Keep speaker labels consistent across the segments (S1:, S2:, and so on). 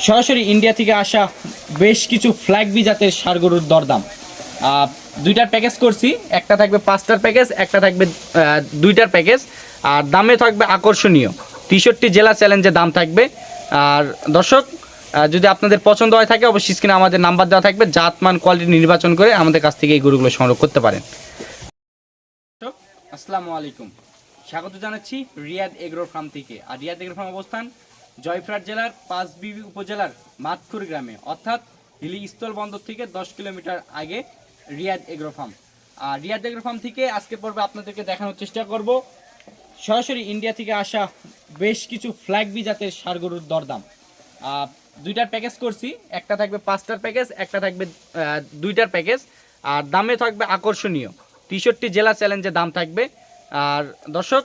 S1: সরাসরি ইন্ডিয়া থেকে আসা বেশ কিছু ফ্ল্যাগবি জাতের ষাঁড় গরুর দরদাম। দুইটার প্যাকেজ করছি, একটা থাকবে 5টার প্যাকেজ, একটা থাকবে 2টার প্যাকেজ। আর দামে থাকবে আকর্ষণীয় 63 জেলা চ্যালেঞ্জে দাম থাকবে। আর দর্শক, যদি আপনাদের পছন্দ হয় থাকে অবশ্যই স্ক্রিনে আমাদের নাম্বার দেওয়া থাকবে, জাতমান কোয়ালিটি নির্বাচন করে আমাদের কাছ থেকে এই গরুগুলো সংগ্রহ করতে পারেন। আসসালামু আলাইকুম, স্বাগত জানাচ্ছি রিয়াদ এগ্রো ফার্ম থেকে। আর রিয়াদ এগ্রো ফার্ম অবস্থান জয়পুরহাট জেলার পাঁচবিবি উপজেলার মাতকুর গ্রামে, অর্থাৎ হিলি স্থল বন্দর থেকে 10 কিলোমিটার আগে রিয়াদ এগ্রো ফার্ম। আর রিয়াদ এগ্রো ফার্ম থেকে আজকে পর্বে আপনাদেরকে দেখানোর চেষ্টা করব সরাসরি ইন্ডিয়া থেকে আসা বেশ কিছু ফ্ল্যাগবি জাতের ষাঁড় গরুর দরদাম। দুইটার প্যাকেজ করছি, একটা থাকবে 5টার প্যাকেজ, একটা থাকবে 2টার প্যাকেজ। আর দামে থাকবে আকর্ষণীয় 63 জেলা চ্যালেঞ্জে দাম থাকবে। আর দর্শক,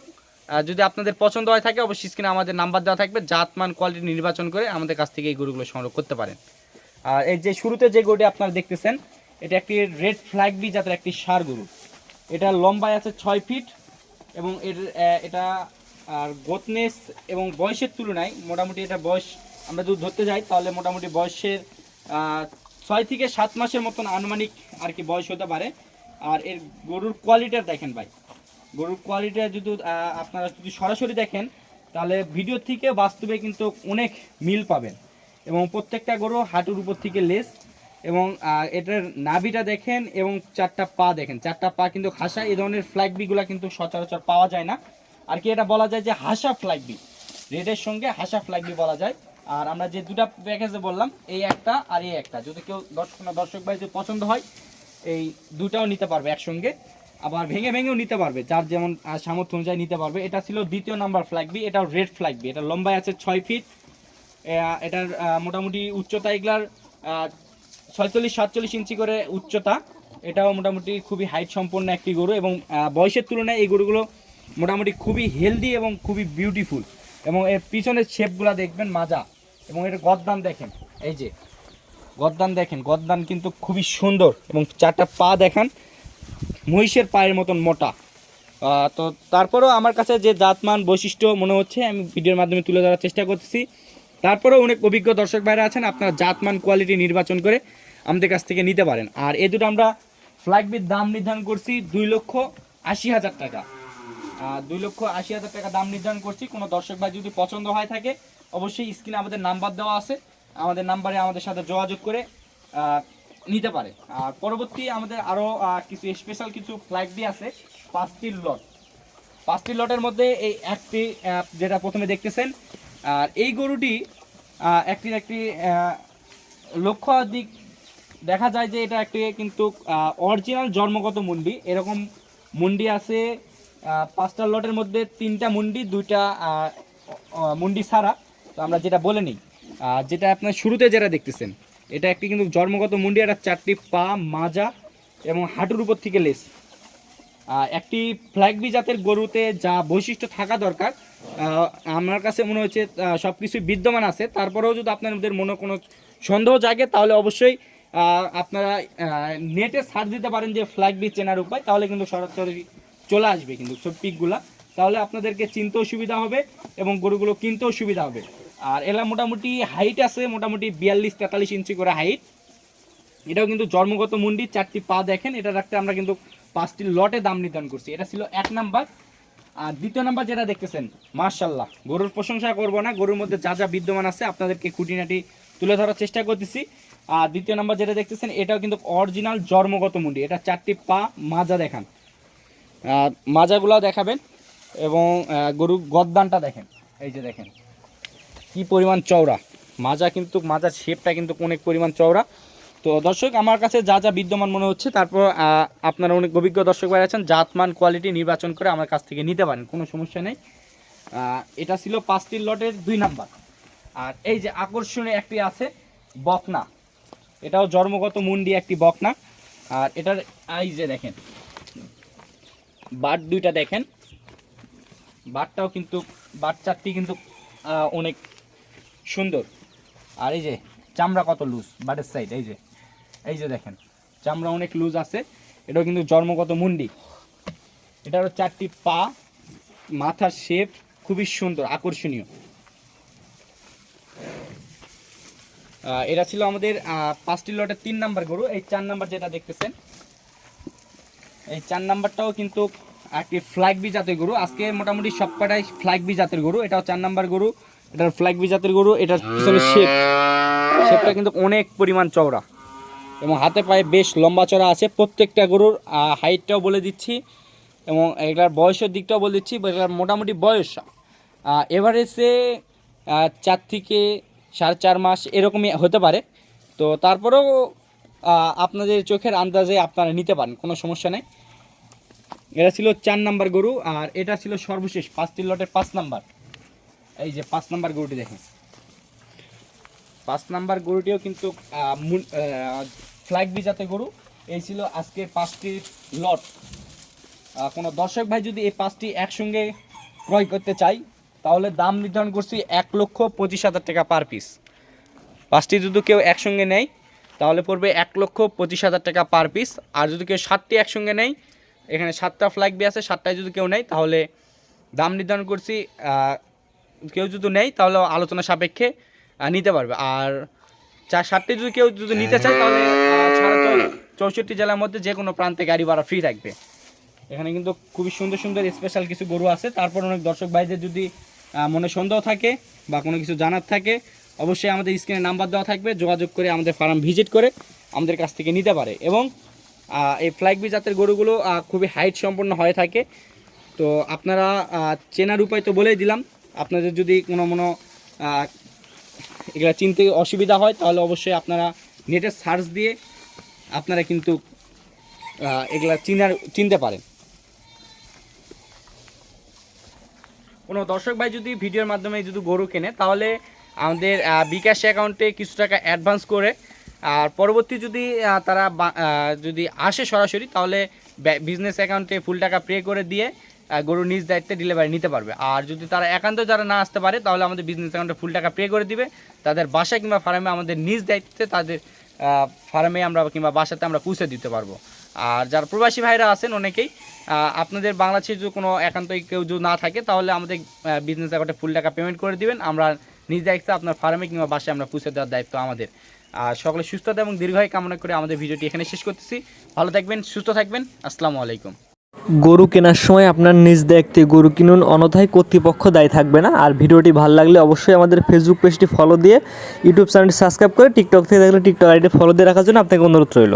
S1: যদি আপনাদের পছন্দ হয় থাকে অবশ্যই স্ক্রিনে আমাদের নাম্বার দেওয়া থাকবে, জাতমান কোয়ালিটি নির্বাচন করে আমাদের কাছ থেকে এই গরুগুলো সংগ্রহ করতে পারেন। আর এই যে শুরুতে যে গরুটি আপনারা দেখতেছেন, এটা একটি রেড ফ্ল্যাগবি জাতের একটি ষাঁড় গরু। এটা লম্বায় আছে 6 ফিট এবং এটা আর গোতনেস এবং বয়সের তুলনায় মোটামুটি এটা বয়স আমরা যদি ধরতে যাই তাহলে মোটামুটি বয়সের 6 থেকে 7 মাসের মতন আনুমানিক আর কি বয়স হতে পারে। আর এর গরুর কোয়ালিটিটা দেখেন ভাই, গরুর কোয়ালিটিটা যদি আপনারা যদি সরাসরি দেখেন তাহলে ভিডিও থেকে বাস্তবে কিন্তু অনেক মিল পাবেন। এবং প্রত্যেকটা গরু হাঁটুর উপর থেকে লেস, এবং এটার নাভিটা দেখেন এবং 4টা পা দেখেন, 4টা পা কিন্তু হাসা। এই ধরনের ফ্ল্যাগবিগুলো কিন্তু সচরাচর পাওয়া যায় না। আর কি এটা বলা যায় যে হাসা ফ্ল্যাগবি, রেডের সঙ্গে হাসা ফ্ল্যাগবি বলা যায়। আর আমরা যে দুটা প্যাকেজে বললাম, এই একটা আর এই একটা, যদি কেউ দর্শক ভাই যদি পছন্দ হয় এই দুটাও নিতে পারবে একসঙ্গে, আবার ভেঙে ভেঙেও নিতে পারবে, যার যেমন সামর্থ্য অনুযায়ী নিতে পারবে। এটা ছিল 2য় নাম্বার ফ্ল্যাগবি, এটাও রেড ফ্ল্যাগবি। এটা লম্বায় আছে 6 ফিট। এটার মোটামুটি উচ্চতা এগুলার 46-47 ইঞ্চি করে উচ্চতা। এটাও মোটামুটি খুবই হাইট সম্পন্ন একটি গরু, এবং বয়সের তুলনায় এই গরুগুলো মোটামুটি খুবই হেলদি এবং খুবই বিউটিফুল। এবং এর পিছনের শেপগুলো দেখবেন মাজা, এবং এর গদ্দান দেখেন, এই যে গদ্দান দেখেন, গদ্দান কিন্তু খুবই সুন্দর। এবং 4টা পা দেখান, মহিষের পায়ের মতন মোটা। তো তারপরেও আমার কাছে যে জাতমান বৈশিষ্ট্য মনে হচ্ছে আমি ভিডিওর মাধ্যমে তুলে ধরার চেষ্টা করতেছি। তারপরেও অনেক অভিজ্ঞ দর্শক ভাইরা আছেন, আপনারা জাতমান কোয়ালিটি নির্বাচন করে আমাদের কাছ থেকে নিতে পারেন। আর এই দুটো আমরা ফ্ল্যাগবির দাম নির্ধারণ করছি 2,80,000 টাকা। 2,80,000 টাকা দাম নির্ধারণ করছি। কোনো দর্শক ভাই যদি পছন্দ হয় থাকে অবশ্যই স্ক্রিনে আমাদের নাম্বার দেওয়া আছে, আমাদের নাম্বারে আমাদের সাথে যোগাযোগ করে নিতে পারে। আর পরবর্তী আমাদের আরও কিছু স্পেশাল কিছু ফ্ল্যাগবি আছে, 5টি লট। 5টি লটের মধ্যে এই একটি যেটা প্রথমে দেখতেছেন, আর এই গরুটি একটি লক্ষ্য দিক দেখা যায় যে এটা একটি কিন্তু অরিজিনাল জন্মগত মুন্ডি। এরকম মুন্ডি আছে 5টা লটের মধ্যে 3টা মুন্ডি, 2টা মুন্ডি ছাড়া। তো আমরা যেটা বলে নিই, যেটা আপনার শুরুতে যেটা দেখতেছেন এটা একটি কিন্তু জন্মগত মুন্ডি। এটা 4টি পা, মাজা এবং হাঁটুর উপর থেকে লেস। একটি ফ্ল্যাগবি জাতের গরুতে যা বৈশিষ্ট্য থাকা দরকার আমার কাছে মনে হচ্ছে সব কিছুই বিদ্যমান আছে। তারপরেও যদি আপনাদের মনে কোনো সন্দেহ জাগে তাহলে অবশ্যই আপনারা নেটে সার্চ দিতে পারেন যে ফ্ল্যাগবি চেনার উপায়, তাহলে কিন্তু সরাসরি চলে আসবে কিন্তু সব পিকগুলা। তাহলে আপনাদেরকে চিনতেও সুবিধা হবে এবং গরুগুলো কিনতেও সুবিধা হবে। আর এলা মোটামুটি হাইট আছে মোটামুটি 42-43 ইঞ্চি করে হাইট। এটাও কিন্তু জন্মগত মুন্ডি, 4টি পা দেখেন। এটা রাখতে আমরা কিন্তু 5টি লটে দাম নির্ধারণ করছি। এটা ছিল 1 নাম্বার। আর 2য় নাম্বার যেটা দেখতেছেন, মাশাআল্লাহ, গরুর প্রশংসা করব না, গরুর মধ্যে যা যা বিদ্যমান আছে আপনাদেরকে খুঁটিনাটি তুলে ধরার চেষ্টা করতেছি। আর 2য় নাম্বার যেটা দেখতেছেন এটাও কিন্তু অরিজিনাল জন্মগত মুন্ডি। এটা 4টি পা, মাজা দেখান, মাজাগুলো দেখাবেন, এবং গরুর গদ্দানটা দেখেন, এই যে দেখেন কি পরিমাণ চওড়া মাজা, কিন্তু মাজার শেপটা কিন্তু অনেক পরিমাণ চওড়া। তো দর্শক, আমার কাছে যা যা বিদ্যমান মনে হচ্ছে, তারপর আপনারা অনেক অভিজ্ঞ দর্শক ভাই আছেন, জাতমান কোয়ালিটি নির্বাচন করে আমার কাছ থেকে নিতে পারেন, কোনো সমস্যা নেই। এটা ছিল 5টি লটের 2 নাম্বার। আর এই যে আকর্ষণীয় একটি আছে বকনা, এটাও জন্মগত মুন্ডি একটি বকনা। আর এটার এই যে দেখেন বাট 2টা দেখেন, বাটটাও কিন্তু বাট 4টি কিন্তু অনেক সুন্দর। আর এই যে চামড়া কত লুজ বাটের সাইড, এই যে দেখেন চামড়া অনেক লুজ আছে। এটাও কিন্তু জন্মগত মুন্ডি। এটারও 4টি পা, মাথার শেপ খুবই সুন্দর, আকর্ষণীয়। এটা ছিল আমাদের 5টি লটের 3 নাম্বার গরু। এই 4 নাম্বার যেটা দেখতেছেন, এই 4 নাম্বারটাও কিন্তু একটি ফ্ল্যাগ বি জাতের গরু। আজকে মোটামুটি সবকটাই ফ্ল্যাগ বি জাতের গরু। এটাও 4 নাম্বার গরু, এটার ফ্ল্যাগ বি জাতের গরু। এটার পিছনে শেপটা কিন্তু অনেক পরিমাণ চওড়া এবং হাতে পায়ে বেশ লম্বা চড়া আছে। প্রত্যেকটা গরুর হাইটটাও বলে দিচ্ছি এবং এটার বয়সের দিকটাও বলে দিচ্ছি। এটার মোটামুটি বয়স এভারেজে 4 থেকে 4.5 মাস এরকমই হতে পারে। তো তারপরেও আপনাদের চোখের আন্দাজে আপনারা নিতে পারেন, কোনো সমস্যা নেই। এটা ছিল 4 নাম্বার গরু। আর এটা ছিল সর্বশেষ 5টি লটের 5 নাম্বার। এই যে 5 নাম্বার গরুটি দেখেন, 5 নাম্বার গরুটিও কিন্তু ফ্ল্যাগ বি জাতের গরু। এই ছিল আজকে 5টি লট। কোনো দর্শক ভাই যদি এই 5টি একসঙ্গে ক্রয় করতে চাই তাহলে দাম নির্ধারণ করছি 1,25,000 টাকা পার পিস। 5টি যদি কেউ একসঙ্গে নেয় তাহলে পড়বে 1,25,000 টাকা পার পিস। আর যদি কেউ 7টি একসঙ্গে নেয়, এখানে 7টা ফ্ল্যাগ বি আছে, 7টায় যদি কেউ নেয় তাহলে দাম নির্ধারণ করছি, কেউ যদি নেয় তাহলে আলোচনা সাপেক্ষে নিতে পারবে। আর 7টি যদি কেউ যদি নিতে চায় তাহলে সারা 64 জেলার মধ্যে যে কোনো প্রান্তে গাড়ি ভাড়া ফ্রি থাকবে। এখানে কিন্তু খুবই সুন্দর সুন্দর স্পেশাল কিছু গরু আছে। তারপর অনেক দর্শক ভাইদের যদি মনে সন্দেহ থাকে বা কোনো কিছু জানার থাকে, অবশ্যই আমাদের স্ক্রিনে নাম্বার দেওয়া থাকবে, যোগাযোগ করে আমাদের ফার্ম ভিজিট করে আমাদের কাছ থেকে নিতে পারে। এবং এই ফ্ল্যাগ বি জাতের গরুগুলো খুবই হাইট সম্পন্ন হয়ে থাকে। তো আপনারা চেনার উপায় তো বলেই দিলাম। আপনাদের যদি কোনো এগুলো চিনতে অসুবিধা হয় তাহলে অবশ্যই আপনারা নেটে সার্চ দিয়ে আপনারা কিন্তু এগুলা চিনতে পারেন। কোনো দর্শক ভাই যদি ভিডিওর মাধ্যমে যদি গরু কেনে তাহলে আমাদের বিকাশ অ্যাকাউন্টে কিছু টাকা অ্যাডভান্স করে, আর পরবর্তী যদি তারা যদি আসে সরাসরি তাহলে বিজনেস অ্যাকাউন্টে ফুল টাকা পে করে দিয়ে গরু নিজ দায়িত্বে ডেলিভারি নিতে পারবে। আর যদি তারা একান্ত যারা না আসতে পারে তাহলে আমাদের বিজনেস অ্যাকাউন্টে ফুল টাকা পে করে দিবে, তাদের বাসায় কিংবা ফার্মে আমাদের নিজ দায়িত্বে তাদের ফার্মে আমরা কিংবা বাসাতে আমরা পৌঁছে দিতে পারবো। আর যারা প্রবাসী ভাইরা আছেন অনেকেই, আপনাদের বাংলাদেশে যদি কোনো একান্তই কেউ যদি না থাকে তাহলে আমাদের বিজনেস অ্যাকাউন্টে ফুল টাকা পেমেন্ট করে দিবেন, আমরা নিজ দায়িত্বে আপনার ফার্মে কিংবা বাসায় আমরা পৌঁছে দেওয়ার দায়িত্ব আমাদের। আর সকলে সুস্থতা এবং দীর্ঘায়ু কামনা করে আমাদের ভিডিওটি এখানে শেষ করতেছি। ভালো থাকবেন, সুস্থ থাকবেন, আসসালামু আলাইকুম।
S2: গরু কেনার সময় আপনার নিজ দায়িত্বে গরু কিনুন, অন্যথায় কর্তৃপক্ষ দায়ী থাকবে না। আর ভিডিওটি ভালো লাগলে অবশ্যই আমাদের ফেসবুক পেজটি ফলো দিয়ে ইউটিউব চ্যানেলটি সাবস্ক্রাইব করে, টিকটক থেকে দেখলে টিকটক আইডি ফলো দিয়ে রাখার জন্য আপনাকে অনুরোধ রইল।